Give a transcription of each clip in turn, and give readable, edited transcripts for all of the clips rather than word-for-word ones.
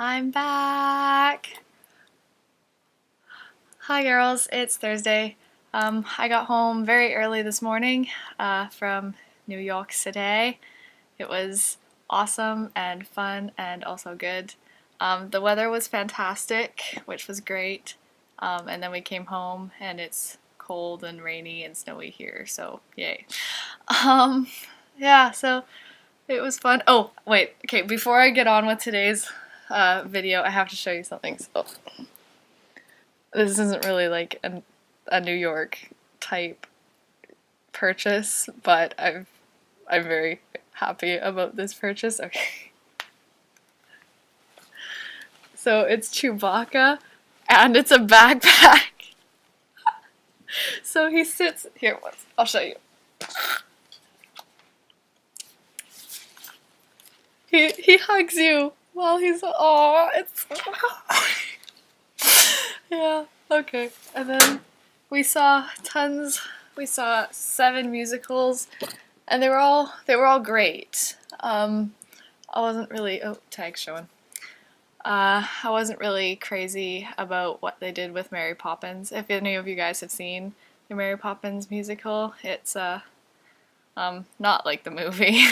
I'm back! Hi girls, it's Thursday. I got home very early this morning from New York City. It was awesome and fun and also good. The weather was fantastic, which was great. And then we came home and it's cold and rainy and snowy here, so yay. Yeah, so it was fun. Oh, wait, okay, before I get on with today's video, I have to show you something. So, this isn't really like a New York type purchase, but I'm very happy about this purchase. Okay. So it's Chewbacca and it's a backpack. So he sits here once. I'll show you. He hugs you while he's it's yeah, okay. And then we saw 7 musicals and they were all great. I wasn't really tag showing. I wasn't really crazy about what they did with Mary Poppins. If any of you guys have seen the Mary Poppins musical, it's not like the movie.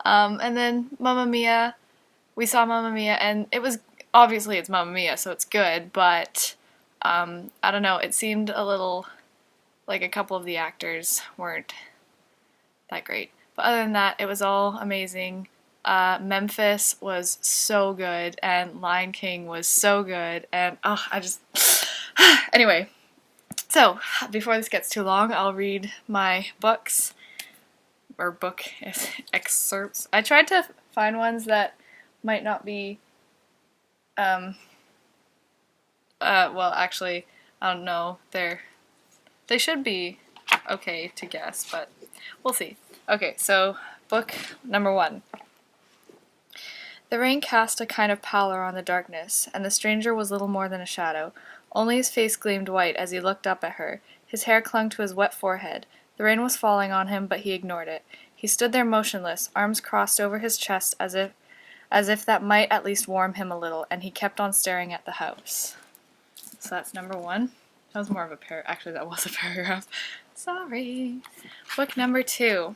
And then Mamma Mia, we saw Mamma Mia, and it was obviously it's Mamma Mia, so it's good, but I don't know, it seemed a little like a couple of the actors weren't that great. But other than that, it was all amazing. Memphis was so good, and Lion King was so good, and anyway, so before this gets too long, I'll read my books, or book excerpts. I tried to find ones that might not be, well, actually, I don't know, they should be okay to guess, but we'll see. Okay, so book number 1. The rain cast a kind of pallor on the darkness, and the stranger was little more than a shadow. Only his face gleamed white as he looked up at her. His hair clung to his wet forehead. The rain was falling on him, but he ignored it. He stood there motionless, arms crossed over his chest as if that might at least warm him a little, and he kept on staring at the house. So that's number 1. That was more of a actually that was a paragraph. Sorry. Book number 2.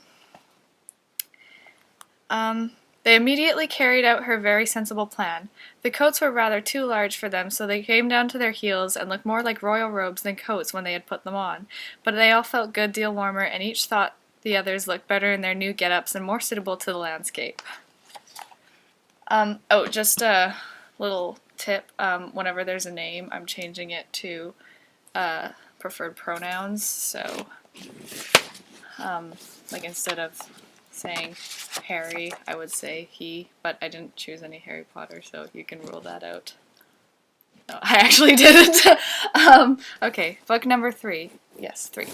They immediately carried out her very sensible plan. The coats were rather too large for them, so they came down to their heels and looked more like royal robes than coats when they had put them on. But they all felt a good deal warmer, and each thought the others looked better in their new get-ups and more suitable to the landscape. Just a little tip. Whenever there's a name, I'm changing it to preferred pronouns. So, like instead of saying Harry, I would say he, but I didn't choose any Harry Potter, so you can rule that out. No, I actually didn't. Okay, book number 3. Yes, 3.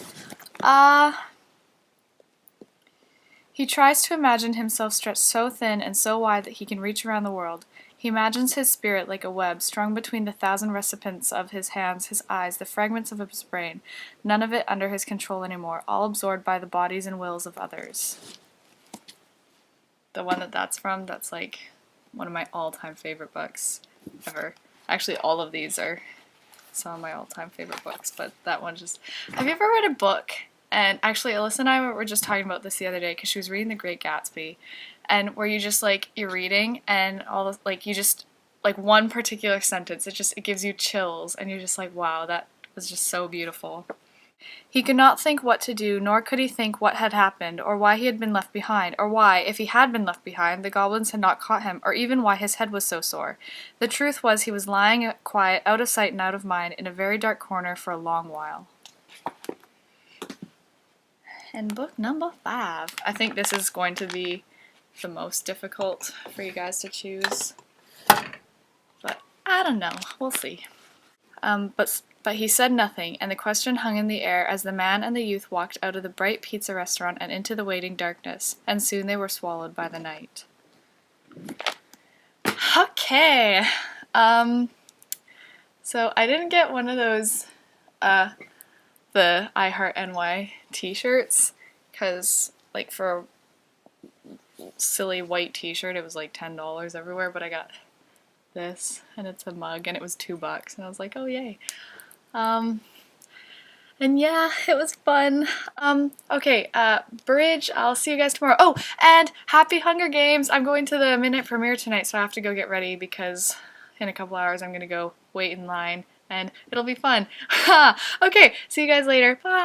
He tries to imagine himself stretched so thin and so wide that he can reach around the world. He imagines his spirit like a web strung between the 1,000 recipients of his hands, his eyes, the fragments of his brain, none of it under his control anymore, all absorbed by the bodies and wills of others. The one that's from, that's like one of my all-time favorite books ever. Actually, all of these are some of my all-time favorite books, but that one just... Have you ever read a book? And actually, Alyssa and I were just talking about this the other day because she was reading The Great Gatsby, and where you just like, you're reading and all this, like, you just, like one particular sentence, it gives you chills, and you're just like, wow, that was just so beautiful. He could not think what to do, nor could he think what had happened, or why he had been left behind, or why, if he had been left behind, the goblins had not caught him, or even why his head was so sore. The truth was he was lying quiet, out of sight and out of mind, in a very dark corner for a long while. And book number 5. I think this is going to be the most difficult for you guys to choose. But I don't know. We'll see. But he said nothing, and the question hung in the air as the man and the youth walked out of the bright pizza restaurant and into the waiting darkness, and soon they were swallowed by the night. Okay. So I didn't get one of those, the I Heart NY t-shirts, because, like, for a silly white t-shirt, it was like $10 everywhere, but I got this, and it's a mug, and it was $2, and I was like, oh yay. And yeah, it was fun. Okay, bridge, I'll see you guys tomorrow. Oh, and happy Hunger Games! I'm going to the midnight premiere tonight, so I have to go get ready because in a couple hours I'm gonna go wait in line, and it'll be fun. Okay, see you guys later. Bye!